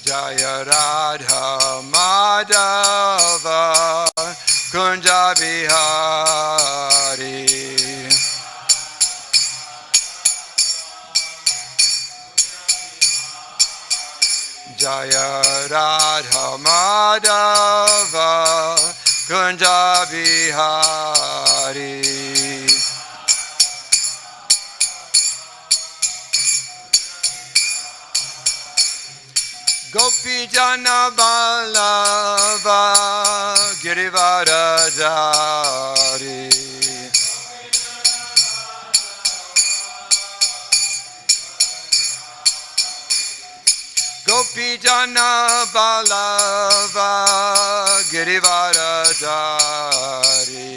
Jaya Radha Madhava Kunja Bihari. Jaya Radha Madhava Kunja Bihari. Gopi Jana Vallabha Girivaradhari. Gopi Jana Vallabha Girivaradhari.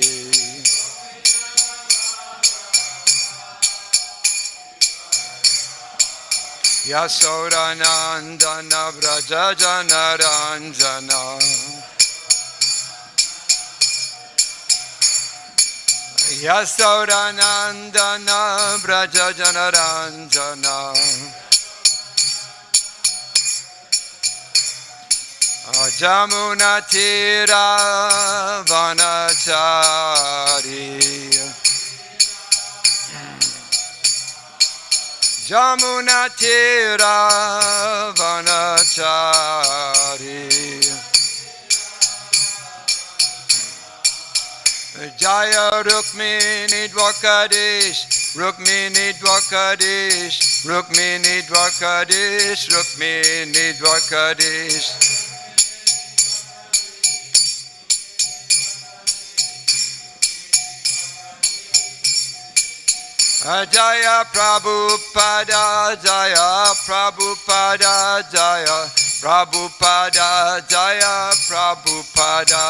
Yasodanandana Vraja Jana Ranjana. Yasodanandana Vraja Jana Ranjana. Jamuna Tira Vanachari. Jamuna Tira Vanachari. Jaya Rukmini Dwakadish, Rukmini Dwakadish, Rukmini Dwakadish, Rukmini Dwakadish. Jaya Prabhupada, Jaya Prabhupada, Jaya Prabhupada, Jaya Prabhupada.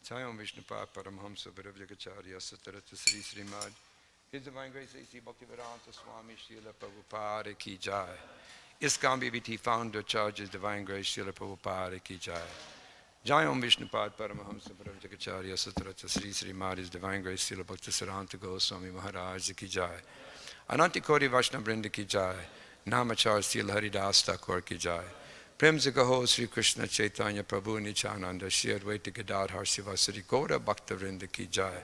Jaya Vishnupad Paramhamsa Viravjagacharya Satarata Sri Srimad. His Divine Grace A.C. Bhaktivedanta Swami Srila Prabhupada Ki Jai. ISKCON BBT founder charges Divine Grace Srila Prabhupada Ki Jai. Jai Om Vishnupad Paramahamsa Paramjagacharya Satarata Sri Srimad His Divine Grace Srila Bhaktivedanta Goswami Maharaj Ki Jai. Ananti Koti Vaishnava Vrinda Ki Jai. Namachar Srila Haridas Thakur Ki Jai. Prem se kaho Sri Krishna Chaitanya Prabhu Nityananda Shri Advaita Gadadhar Sivasari Gaura Bhakta Vrinda Ki Jai.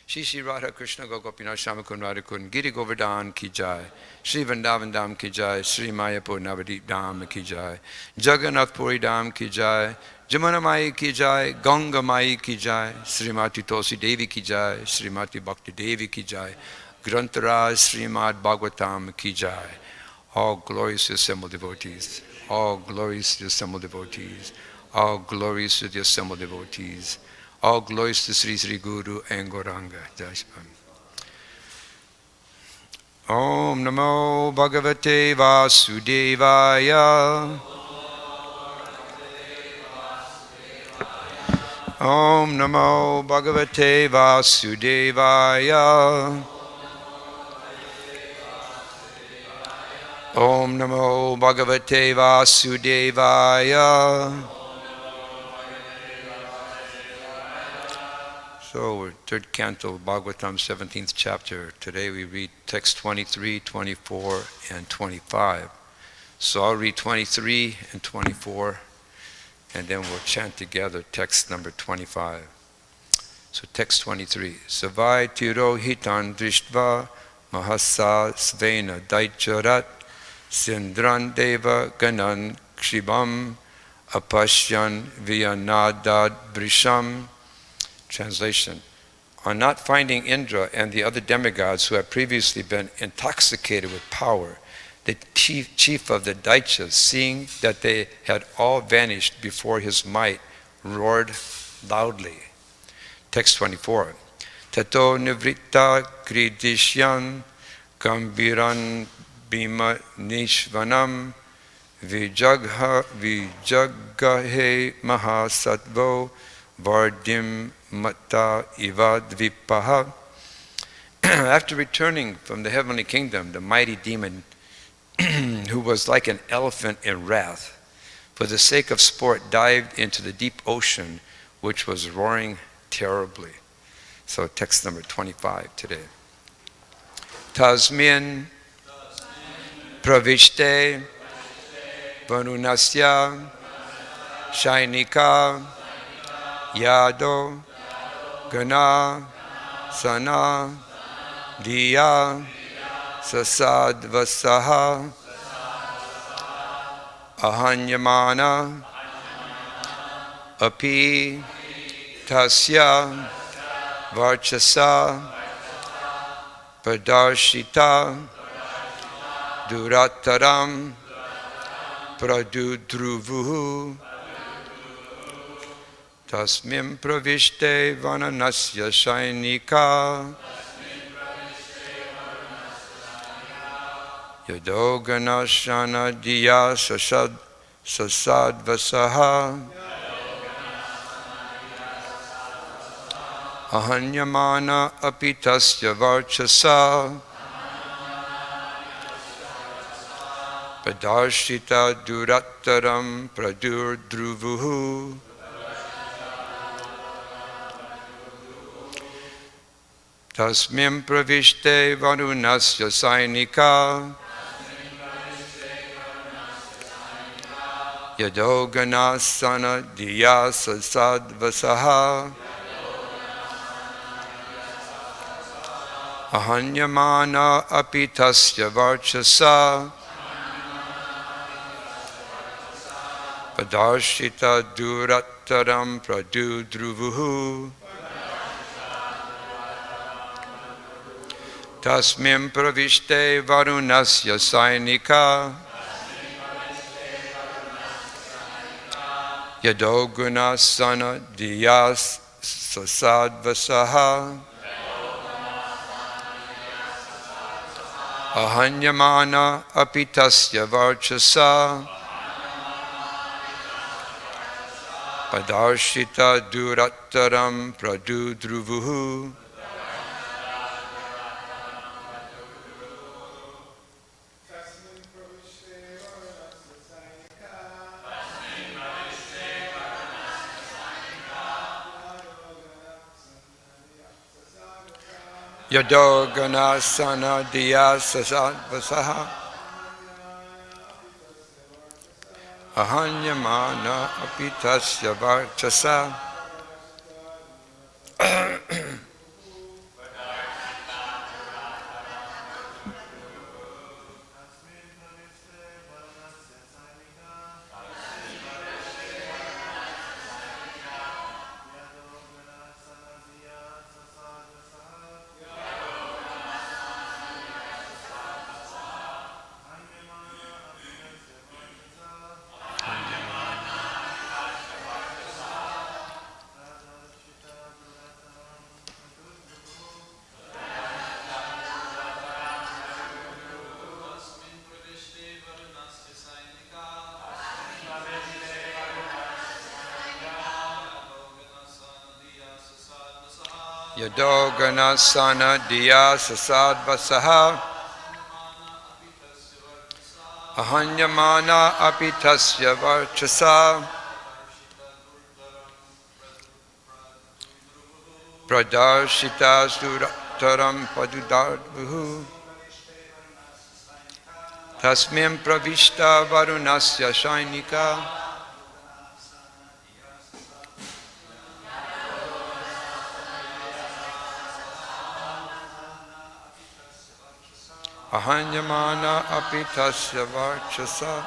Shri Shri Radha Krishna Gopinath Shamakun Radhakun Giri Govardhan Ki Jai. Shri Vrindavan Dham Ki Jai. Shri Mayapur Navadip Dham Ki Jai. Jagannath Puri Dham Ki Jai. Jamuna Mai Ki Jai. Ganga Mai Ki Jai. Srimati Tulsi Devi Ki Jai. Srimati Bhakti Devi Ki Jai. Grantaraj Srimad Bhagavatam Ki Jai. All glorious assembled devotees. All glories to the assembled devotees. All glories to the assembled devotees. All glories to Sri Sri Guru and Gauranga. Jaispam. Om Namo Bhagavate Vasudevaya. Om Namo Bhagavate Vasudevaya. Om Namo Bhagavate Vasudevaya. So, third canto, Bhagavatam, 17th chapter. Today we read text 23, 24, and 25. So I'll read 23 and 24, and then we'll chant together text number 25. So text 23. Savai tiro hitan drishtva mahasa svena daicharat sindran deva ganan kshibam apashyan viyanadad brisham. Translation. On not finding Indra and the other demigods who had previously been intoxicated with power, the chief of the Daityas, seeing that they had all vanished before his might, roared loudly. Text 24. Tato nivritta kridishyan kambiran bhima nishvanam vijaggahe mahasatvo vardim Mata Ivadvipaha. After returning from the heavenly kingdom, the mighty demon, who was like an elephant in wrath, for the sake of sport dived into the deep ocean which was roaring terribly. So text number 25 today. Tasmin pravishte varunasya shainika yado gana sana diya sasadvasaha ahanyamana api tasya varchasa padarshita durataram pradudruvuhu tasmim pravishte vananasya shainika yadoganashana diya sasadvasaha ahanyamana apitasya varchasa padarshita durattaram pradurdruvuhu tasmim pravishte varunasya sainika yadoganasana diya sasadvasaha ahanyamana apitasya varchasa padarshita durattaram pradudruvuhu tasmim pravishte varunasya sainika yadogunasana diyas sasadvasaha ahanyamana apitasya varchasa padarshita durattaram pradudruvuhu yadoganasana diya sasadvasaha ahanyamana apitasya varchasa yadoganasana diya sasadvasaha ahanyamana apitasya varchasa pradarshita surattaram padudadvuhu tasmim pravishta varunasya shainika ahanyamana apitasya varchasa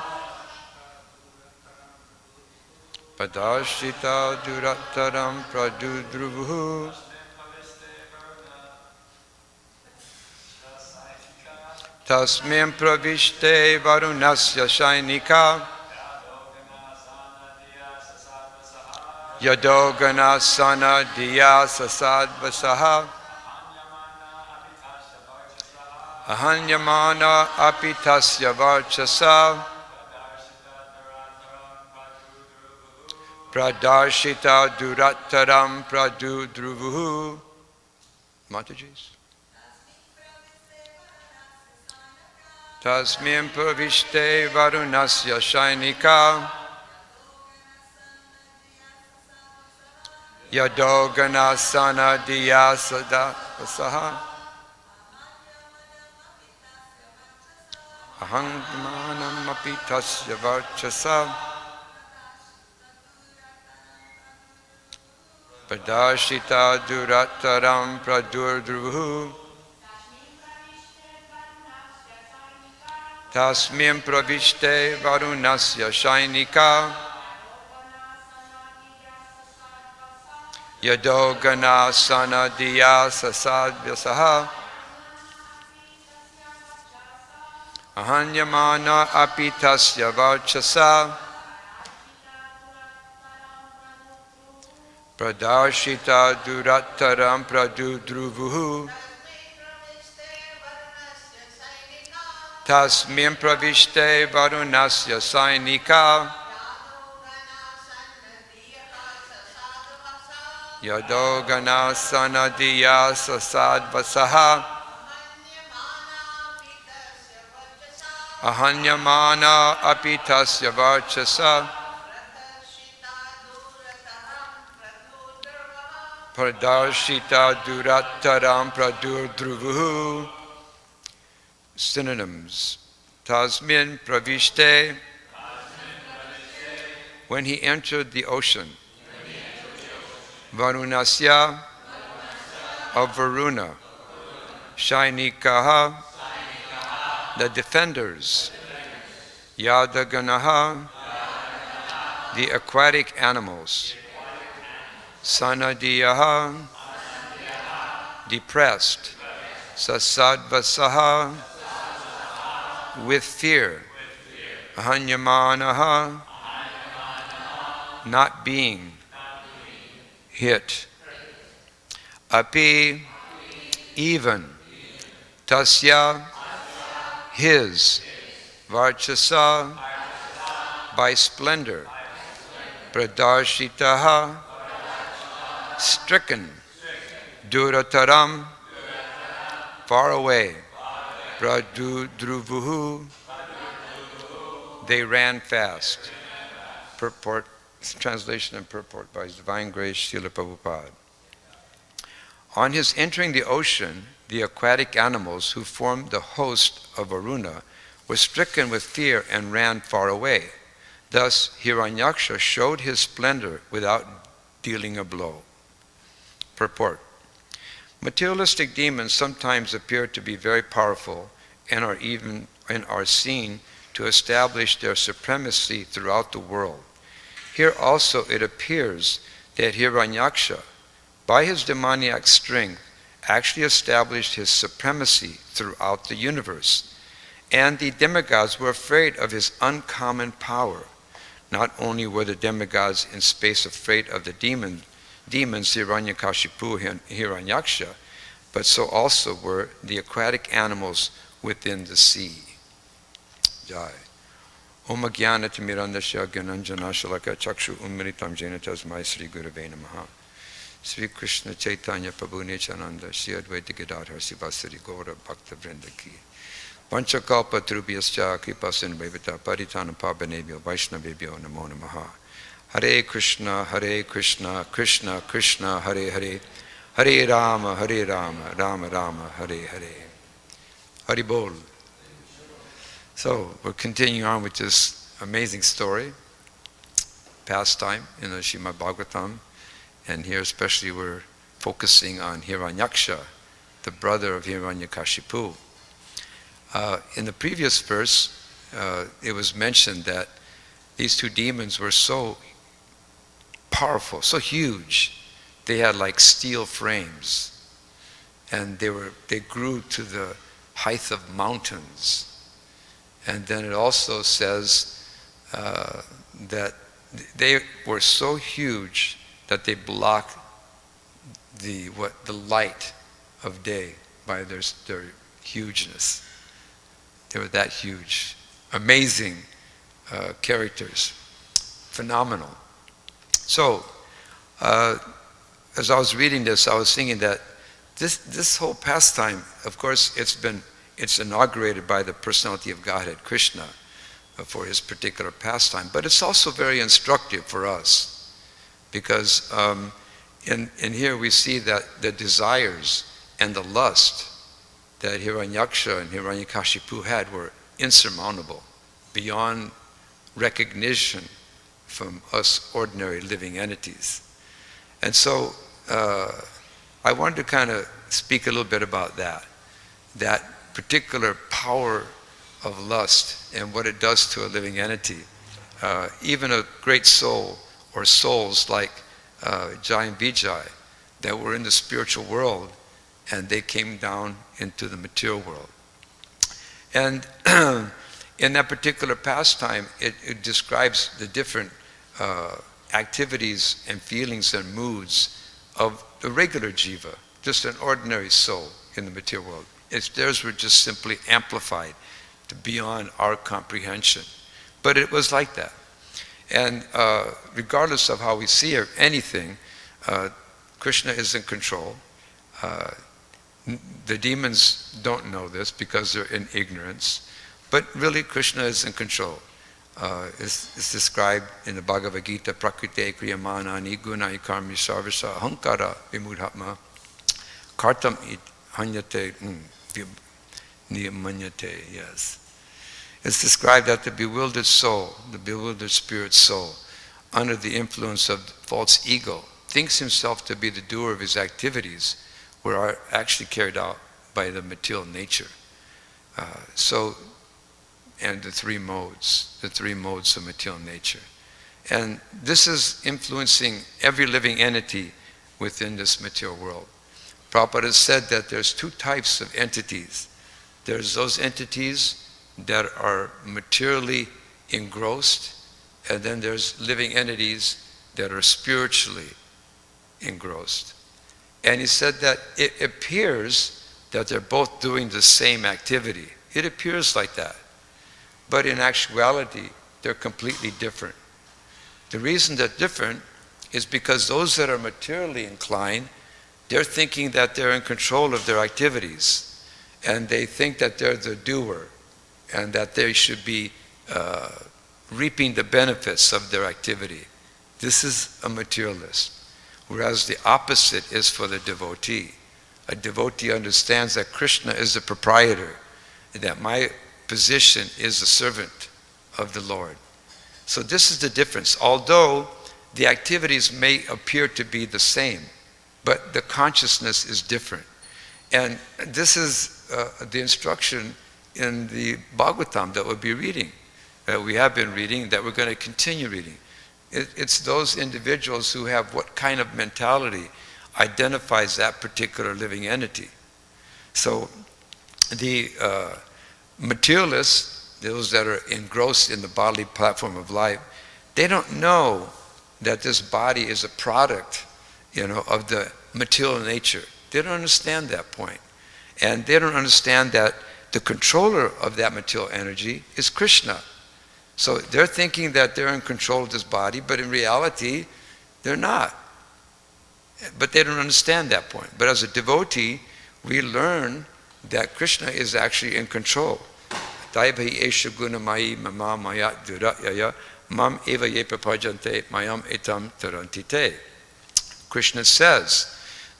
padarshita durattaram pradudruvuhu tasmim pravishte varunasya shainika yadoganasana diya sasadvasaha ahanyamana apitasya varchasa pradarshita durattaram pradudruvuhu. Mataji's. Tasmim pravishte varunasya shainika Yadogana sanadiya sada vasaha. Ahangmanam api tasya varchasa. Padashita durataram pradurdruvu. Tasmim pravishte varunasya shainika. Yadogana sanadiya sasadvyasaha. Ahanyamana apitasya varchasa. Pradarshita durataram pradudruvuhu. Tasmim pravishte varunasya sainika. Yadogana sanadiya sasadvasaha. Ahanyamana apitasya varchasa. Pradarshita durataram pradurdruvuhu. Synonyms. Tasmin pravishte. When he entered the ocean. Varunasya. Of Varuna. Shainikaha. The defenders. Yadaganaha. The aquatic animals. Sanadiyaha. Depressed. Sasadvasaha. With fear. Ahanyamanaha. Not being hit. Api. Even. Tasya. His. Varchasa. By splendor. Pradarshitaha. Stricken. Durataram. Far away. Pradudruvuhu. They ran fast. Purport, translation and purport by His Divine Grace Srila Prabhupada. On his entering the ocean, the aquatic animals who formed the host of Varuna were stricken with fear and ran far away. Thus, Hiranyaksha showed his splendor without dealing a blow. Purport. Materialistic demons sometimes appear to be very powerful and are seen to establish their supremacy throughout the world. Here also it appears that Hiranyaksha, by his demoniac strength, actually established his supremacy throughout the universe. And the demigods were afraid of his uncommon power. Not only were the demigods in space afraid of the demons Hiranyakashipu and Hiranyaksha, but so also were the aquatic animals within the sea. Jai. Om Jnanatimirandasya Gyananjana Shalaka Chakshu Umritam Jena Tasmai Sri Gurave Namaha. Sri Krishna Chaitanya Prabhu Nityananda Sri Advaita Gadadhar Sivasari Gaura Bhakta Vrinda Ki. Panchakalpa Trubhyascha Kripasin Vaivita Paritana Pavanebhyo Vaishnavebhyo Namo Namaha. Hare Krishna, Krishna Krishna, Hare Hare, Hare Rama, Rama Rama, Hare Hare. Hari Bol. So, we're continuing on with this amazing story, pastime in the Srimad Bhagavatam, and here especially we're focusing on Hiranyaksha, the brother of Hiranyakashipu. In the previous verse, it was mentioned that these two demons were so powerful, so huge. They had like steel frames, and they grew to the height of mountains. And then it also says that they were so huge that they blocked the light of day by their hugeness. They were that huge, amazing characters, phenomenal. So, as I was reading this, I was thinking that this whole pastime, of course, it's inaugurated by the personality of Godhead, Krishna, for his particular pastime. But it's also very instructive for us, because And here we see that the desires and the lust that Hiranyaksha and Hiranyakashipu had were insurmountable, beyond recognition from us ordinary living entities. And so I wanted to kind of speak a little bit about that particular power of lust and what it does to a living entity. Even a great soul or souls like Jai and Vijay that were in the spiritual world, and they came down into the material world. And in that particular pastime, it describes the different activities and feelings and moods of the regular jiva, just an ordinary soul in the material world. Theirs were just simply amplified to beyond our comprehension. But it was like that. And regardless of how we see anything, Krishna is in control. The demons don't know this because they're in ignorance. But really, Krishna is in control. It's described in the Bhagavad Gita, Prakrite Kriyamanani Gunai Karmi Sarvasa Ahankara Vimudhatma Kartam Hanyate Niyamanyate, yes. It's described that the bewildered soul, the bewildered spirit soul, under the influence of false ego, thinks himself to be the doer of his activities, which are actually carried out by the material nature. And the three modes of material nature. And this is influencing every living entity within this material world. Prabhupada has said that there's two types of entities. There's those entities that are materially engrossed, and then there's living entities that are spiritually engrossed. And he said that it appears that they're both doing the same activity. It appears like that. But in actuality, they're completely different. The reason they're different is because those that are materially inclined, they're thinking that they're in control of their activities. And they think that they're the doer and that they should be reaping the benefits of their activity. This is a materialist. Whereas the opposite is for the devotee. A devotee understands that Krishna is the proprietor, that my position is a servant of the Lord. So this is the difference. Although the activities may appear to be the same, but the consciousness is different. And this is the instruction in the Bhagavatam that we'll be reading, that we have been reading, that we're going to continue reading. It's those individuals who have what kind of mentality identifies that particular living entity. So the materialists, those that are engrossed in the bodily platform of life, they don't know that this body is a product, of the material nature. They don't understand that point. And they don't understand that the controller of that material energy is Krishna. So they're thinking that they're in control of this body, but in reality, they're not. But they don't understand that point. But as a devotee, we learn that Krishna is actually in control. Daibhahi esha gunamayi mama mayat duratyaya mam eva ye prapajante mayam etam tarantite. Krishna says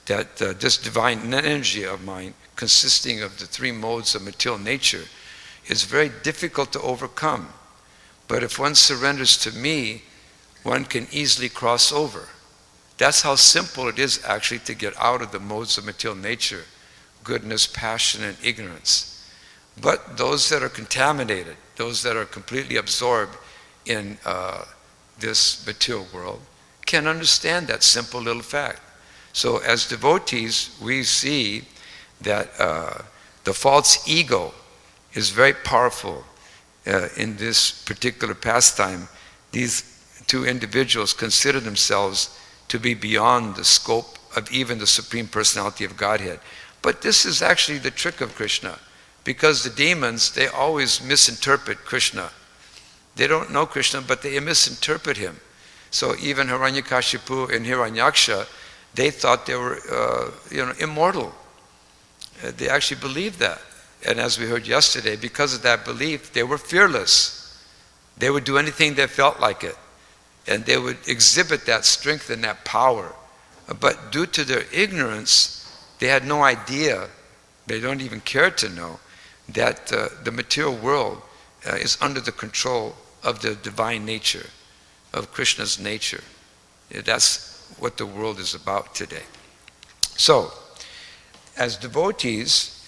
that this divine energy of mine, consisting of the three modes of material nature, is very difficult to overcome. But if one surrenders to me, one can easily cross over. That's how simple it is actually to get out of the modes of material nature, goodness, passion, and ignorance. But those that are contaminated, those that are completely absorbed in this material world, can understand that simple little fact. So as devotees, we see that the false ego is very powerful in this particular pastime. These two individuals consider themselves to be beyond the scope of even the Supreme Personality of Godhead. But this is actually the trick of Krishna, because the demons, they always misinterpret Krishna. They don't know Krishna, but they misinterpret him. So even Hiranyakashipu and Hiranyaksha, they thought they were immortal. They actually believed that. And as we heard yesterday, because of that belief, they were fearless. They would do anything they felt like it. And they would exhibit that strength and that power but due to their ignorance, they had no idea, they don't even care to know, that the material world is under the control of the divine nature, of Krishna's nature. That's what the world is about today. So, as devotees,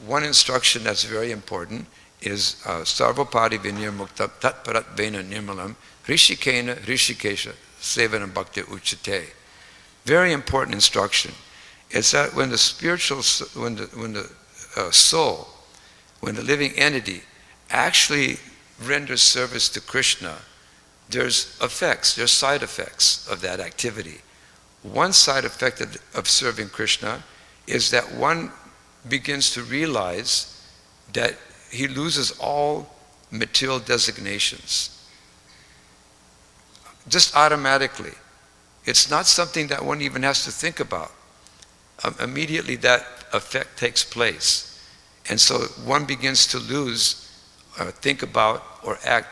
one instruction that's very important is Sarvapadi Vinaya Mukta Tatparat Vena Nirmalam Rishikena Rishikesha Sevanam Bhakti Uchate. Very important instruction. It's that when the spiritual, when the soul, when the living entity actually renders service to Krishna, there's effects, there's side effects of that activity. One side effect of serving Krishna is that one begins to realize that he loses all material designations. Just automatically. It's not something that one even has to think about. Immediately that effect takes place. And so one begins to lose, think about, or act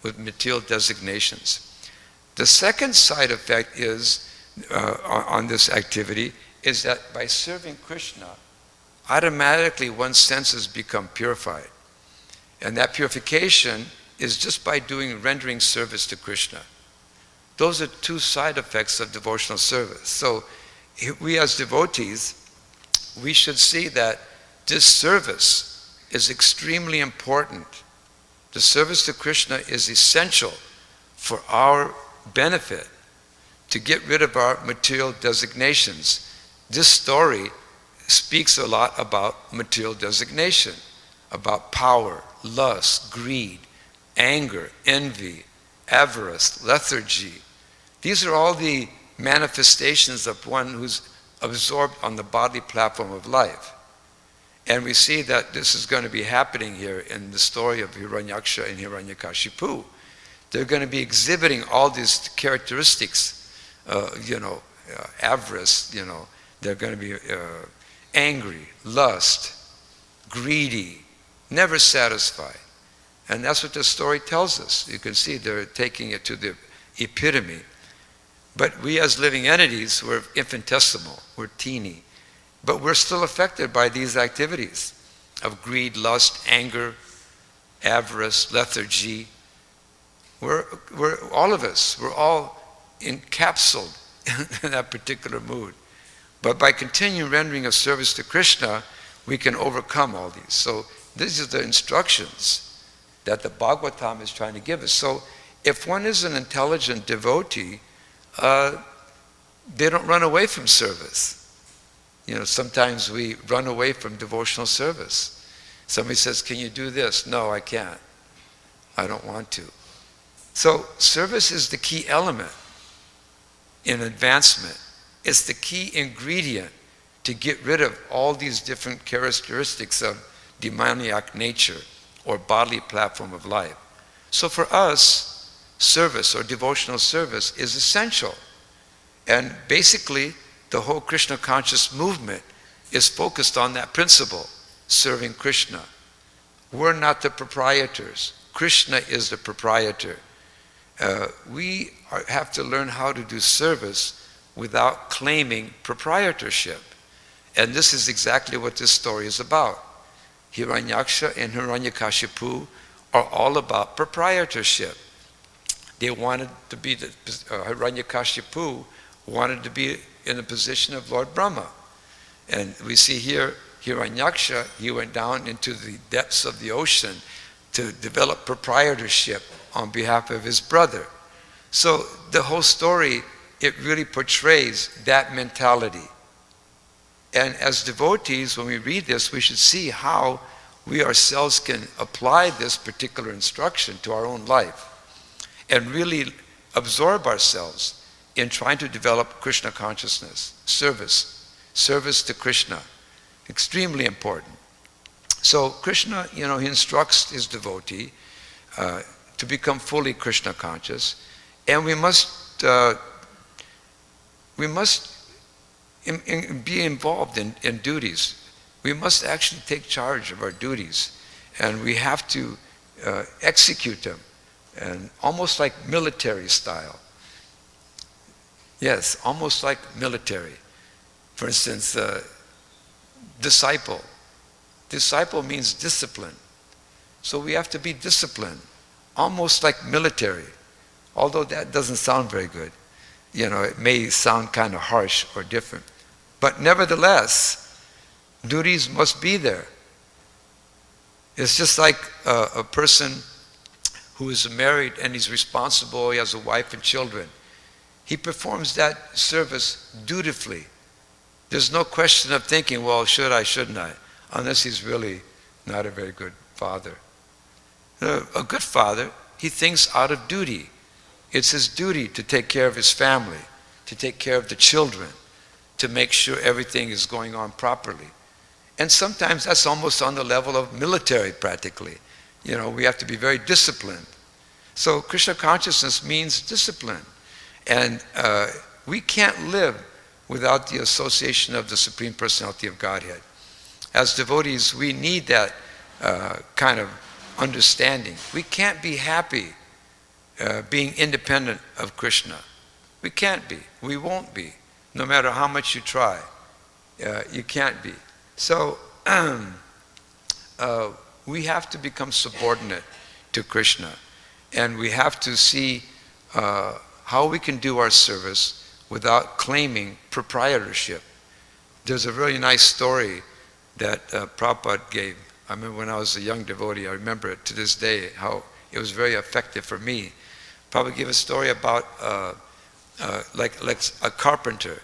with material designations. The second side effect is, on this activity, is that by serving Krishna, automatically one's senses become purified. And that purification is just by rendering service to Krishna. Those are two side effects of devotional service. So we as devotees, we should see that this service is extremely important. The service to Krishna is essential for our benefit, to get rid of our material designations. This story speaks a lot about material designation, about power, lust, greed, anger, envy, avarice, lethargy. These are all the manifestations of one who's absorbed on the bodily platform of life. And we see that this is going to be happening here in the story of Hiranyaksha and Hiranyakashipu. They're going to be exhibiting all these characteristics, avarice, they're going to be angry, lust, greedy, never satisfied. And that's what the story tells us. You can see they're taking it to the epitome. But we as living entities, we're infinitesimal, we're teeny. But we're still affected by these activities of greed, lust, anger, avarice, lethargy. We're all of us, we're all encapsulated in that particular mood. But by continuing rendering of service to Krishna, we can overcome all these. So these are the instructions that the Bhagavatam is trying to give us. So if one is an intelligent devotee, they don't run away from service. Sometimes we run away from devotional service. Somebody says, can you do this? No, I can't. I don't want to. So service is the key element in advancement. It's the key ingredient to get rid of all these different characteristics of demoniac nature or bodily platform of life. So for us, service or devotional service is essential. And basically, the whole Krishna conscious movement is focused on that principle, serving Krishna. We're not the proprietors. Krishna is the proprietor. We have to learn how to do service without claiming proprietorship. And this is exactly what this story is about. Hiranyaksha and Hiranyakashipu are all about proprietorship. They wanted to be, Hiranyakashipu wanted to be in the position of Lord Brahma. And we see here, Hiranyaksha, he went down into the depths of the ocean to develop proprietorship on behalf of his brother. So the whole story, it really portrays that mentality. And as devotees, when we read this, we should see how we ourselves can apply this particular instruction to our own life and really absorb ourselves in trying to develop Krishna consciousness, service to Krishna, extremely important. So Krishna, he instructs his devotee to become fully Krishna conscious, and we must be involved in duties. We must actually take charge of our duties, and we have to execute them, and almost like military style. Yes, almost like military. For instance, disciple. Disciple means discipline. So we have to be disciplined, almost like military. Although that doesn't sound very good. It may sound kind of harsh or different. But nevertheless, duties must be there. It's just like a person who is married and he's responsible, he has a wife and children. He performs that service dutifully. There's no question of thinking, well, should I, shouldn't I? Unless he's really not a very good father. A good father, he thinks out of duty. It's his duty to take care of his family, to take care of the children, to make sure everything is going on properly. And sometimes that's almost on the level of military practically. We have to be very disciplined. So Krishna consciousness means discipline. And we can't live without the association of the Supreme Personality of Godhead. As devotees, we need that kind of understanding. We can't be happy being independent of Krishna. We can't be. We won't be. No matter how much you try, you can't be. So we have to become subordinate to Krishna. And we have to see how we can do our service without claiming proprietorship. There's a really nice story that Prabhupada gave. I remember when I was a young devotee, I remember it to this day, how it was very effective for me. Prabhupada gave a story about like a carpenter.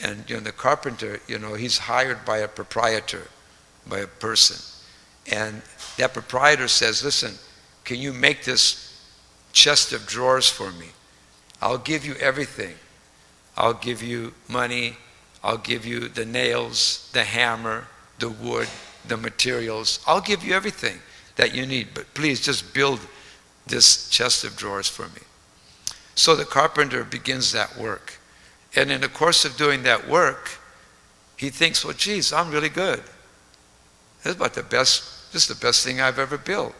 And the carpenter, he's hired by a proprietor, by a person. And that proprietor says, listen, can you make this chest of drawers for me? I'll give you everything. I'll give you money. I'll give you the nails, the hammer, the wood, the materials. I'll give you everything that you need. But please just build this chest of drawers for me. So the carpenter begins that work. And in the course of doing that work, he thinks, well, geez, I'm really good. This is the best thing I've ever built.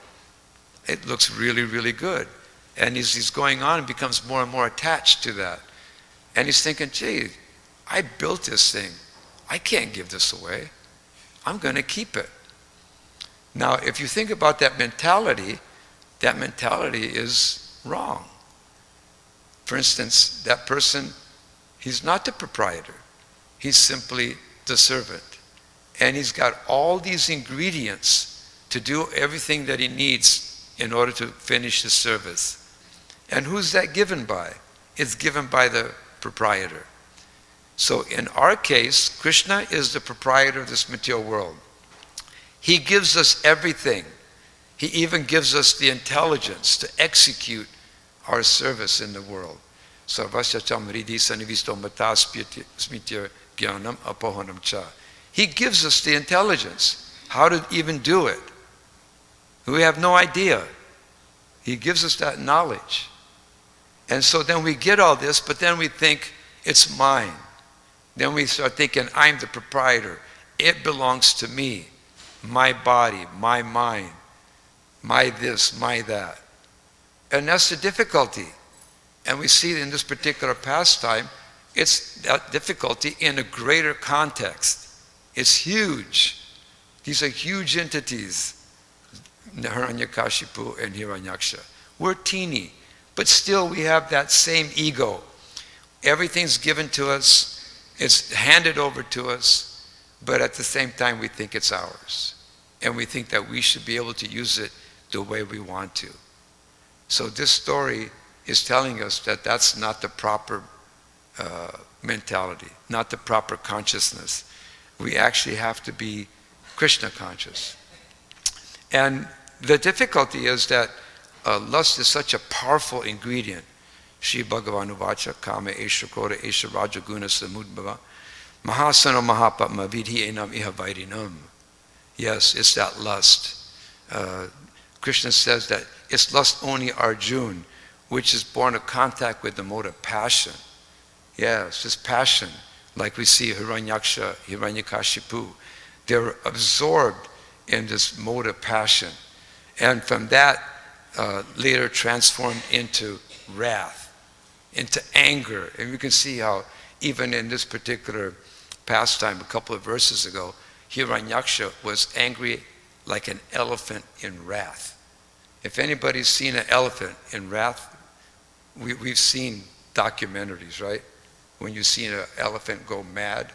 It looks really, really good. And he's going on and becomes more and more attached to that. And he's thinking, gee, I built this thing. I can't give this away. I'm going to keep it. Now, if you think about that mentality is wrong. For instance, that person, he's not the proprietor. He's simply the servant. And he's got all these ingredients to do everything that he needs in order to finish his service. And who's that given by? It's given by the proprietor. So in our case, Krishna is the proprietor of this material world. He gives us everything. He even gives us the intelligence to execute our service in the world. Svavasa Prabhu sanivisto matas jnanam apohanam cha. He gives us the intelligence, how to even do it. We have no idea. He gives us that knowledge. And so then we get all this, but then we think, it's mine. Then we start thinking, I'm the proprietor. It belongs to me. My body, my mind, my this, my that. And that's the difficulty. And we see in this particular pastime, it's that difficulty in a greater context. It's huge. These are huge entities. Hiranyakashipu and Hiranyaksha. We're teeny, but still we have that same ego. Everything's given to us, it's handed over to us, but at the same time we think it's ours. And we think that we should be able to use it the way we want to. So this story is telling us that that's not the proper mentality, not the proper consciousness. We actually have to be Krishna conscious. And the difficulty is that lust is such a powerful ingredient. Shri Bhagavan Uvacha Kama Esha Kora Esha Rajaguna Samudbhava Mahasana Mahapatma Vidhi Enam Iha Vairinam. Yes, it's that lust. Krishna says that it's lust only Arjuna, which is born of contact with the mode of passion. Yes, it's passion. Like we see Hiranyaksha, Hiranyakashipu. They're absorbed in this mode of passion. And from that, later transformed into wrath. into anger. And we can see how even in this particular pastime a couple of verses ago, Hiranyaksha was angry like an elephant in wrath. If anybody's seen an elephant in wrath, we've seen documentaries, right? When you see an elephant go mad,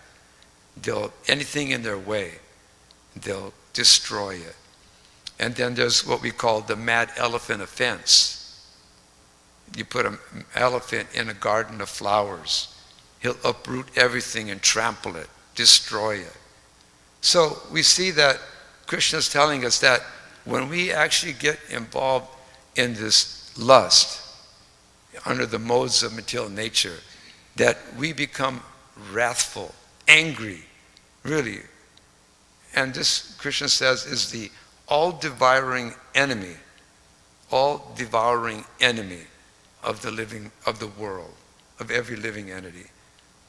anything in their way, they'll destroy it. And then there's what we call the mad elephant offense. You put an elephant in a garden of flowers, he'll uproot everything and trample it, destroy it. So we see that Krishna's telling us that when we actually get involved in this lust, under the modes of material nature, that we become wrathful, angry, really. And this, Krishna says, is the all-devouring enemy of the world, of every living entity.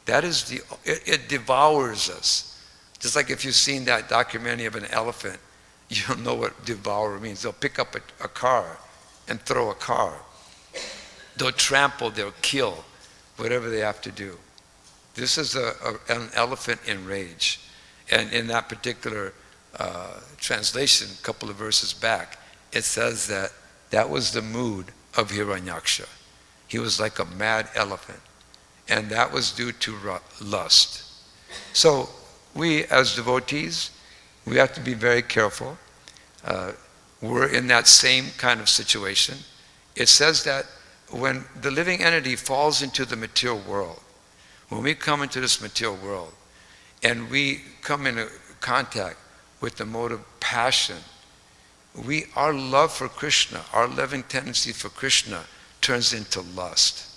That is it devours us. Just like if you've seen that documentary of an elephant, you'll know what devour means. They'll pick up a car and throw a car. They'll trample, they'll kill, whatever they have to do. This is an elephant in rage. And in that particular translation, a couple of verses back, it says that was the mood of Hiranyaksha. He was like a mad elephant. And that was due to lust. So we as devotees, we have to be very careful. We're in that same kind of situation. It says that when the living entity falls into the material world, when we come into this material world and we come into contact with the mode of passion, our love for Krishna, our loving tendency for Krishna turns into lust.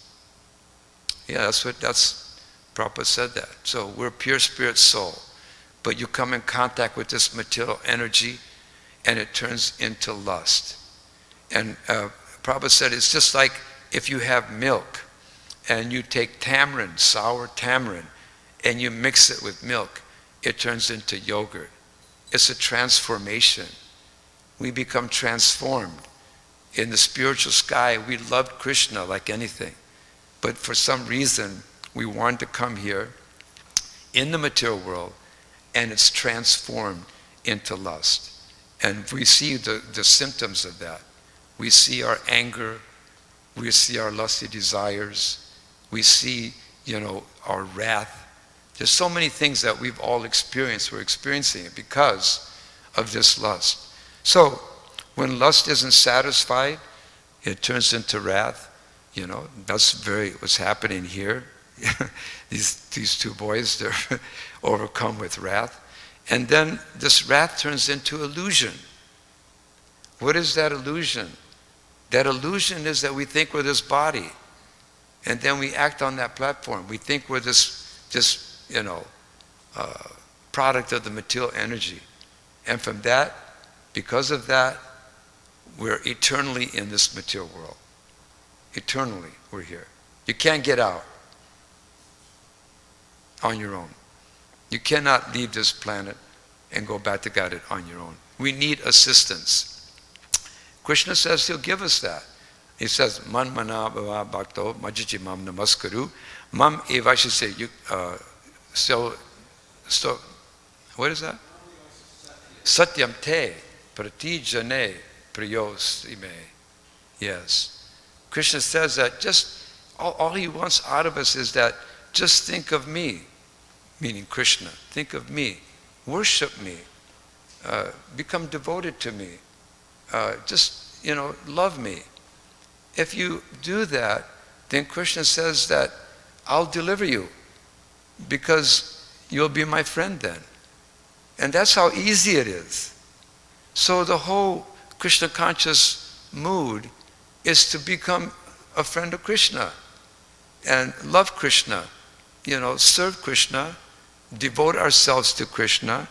Yeah, Prabhupada said that. So we're pure spirit soul, but you come in contact with this material energy and it turns into lust. And Prabhupada said it's just like if you have milk and you take tamarind, sour tamarind, and you mix it with milk, it turns into yogurt. It's a transformation. We become transformed. In the spiritual sky, we loved Krishna like anything. But for some reason, we wanted to come here in the material world, and it's transformed into lust. And we see the symptoms of that. We see our anger, we see our lusty desires, we see, our wrath. There's so many things that we've all experienced. We're experiencing it because of this lust. So when lust isn't satisfied, it turns into wrath. That's what's happening here. These two boys, they're overcome with wrath. And then this wrath turns into illusion. What is that illusion? That illusion is that we think we're this body. And then we act on that platform. We think we're this product of the material energy. And from that, because of that, we're eternally in this material world. Eternally, we're here. You can't get out on your own. You cannot leave this planet and go back to God on your own. We need assistance. Krishna says he'll give us that. He says, Man mana bhava bhakto majjichi mam namaskaru mam evashise. So what is that? Satyam te pratijane priyosime. Yes. Krishna says that just all he wants out of us is that just think of me, meaning Krishna. Think of me. Worship me. Become devoted to me. Just love me. If you do that, then Krishna says that I'll deliver you because you'll be my friend then. And that's how easy it is. So the whole Krishna conscious mood is to become a friend of Krishna and love Krishna, serve Krishna, devote ourselves to Krishna,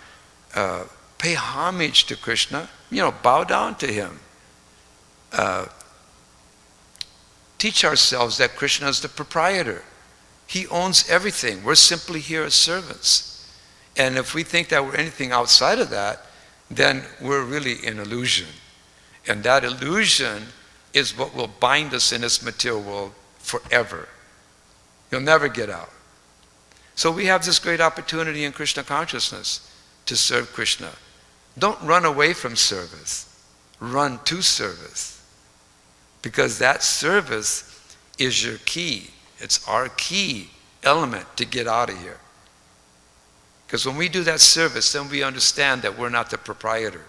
pay homage to Krishna, bow down to him. Teach ourselves that Krishna is the proprietor. He owns everything. We're simply here as servants. And if we think that we're anything outside of that, then we're really in illusion. And that illusion is what will bind us in this material world forever. You'll never get out. So we have this great opportunity in Krishna consciousness to serve Krishna. Don't run away from service. Run to service. Because that service is your key. It's our key element to get out of here. Because when we do that service, then we understand that we're not the proprietor.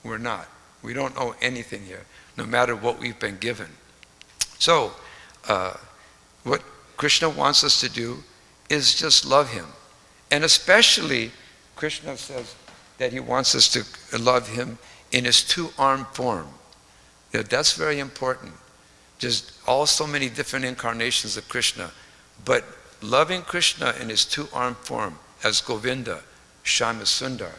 We're not. We don't owe anything here, no matter what we've been given. So, what Krishna wants us to do is just love him. And especially, Krishna says that he wants us to love him in his two-armed form. That's very important. Just so many different incarnations of Krishna. But loving Krishna in his two-armed form, as Govinda, Shyama Sundar.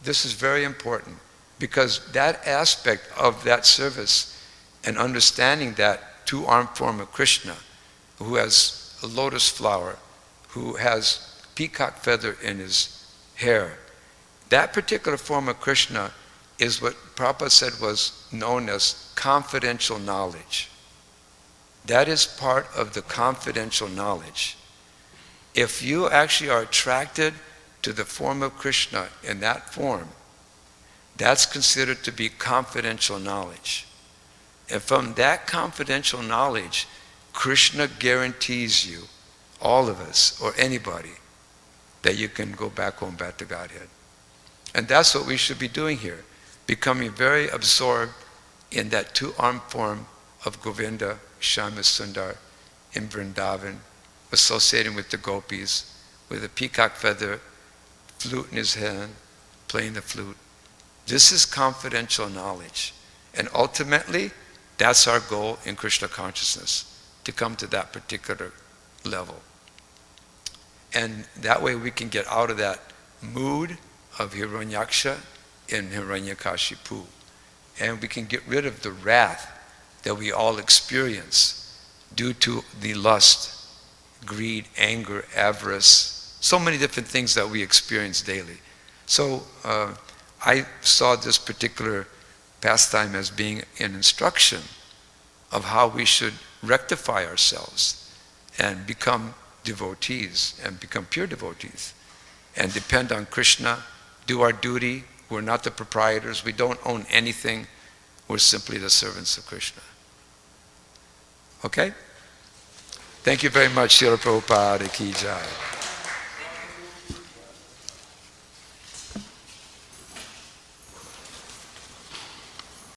This is very important, because that aspect of that service and understanding that two-armed form of Krishna, who has a lotus flower, who has peacock feather in his hair, that particular form of Krishna is what Prabhupada said was known as confidential knowledge. That is part of the confidential knowledge. If you actually are attracted to the form of Krishna in that form, that's considered to be confidential knowledge. And from that confidential knowledge, Krishna guarantees you, all of us, or anybody, that you can go back home, back to Godhead. And that's what we should be doing here, becoming very absorbed in that two-armed form of Govinda, Shyama Sundar, in Vrindavan, associating with the gopis, with a peacock feather, flute in his hand, playing the flute. This is confidential knowledge. And ultimately, that's our goal in Krishna consciousness, to come to that particular level. And that way we can get out of that mood of Hiranyaksha and Hiranyakashipu. And we can get rid of the wrath that we all experience due to the lust, greed, anger, avarice, so many different things that we experience daily. So I saw this particular pastime as being an instruction of how we should rectify ourselves and become devotees and become pure devotees and depend on Krishna, do our duty. We're not the proprietors. We don't own anything. We're simply the servants of Krishna. Okay? Thank you very much. Srila Prabhupada Ki Jai.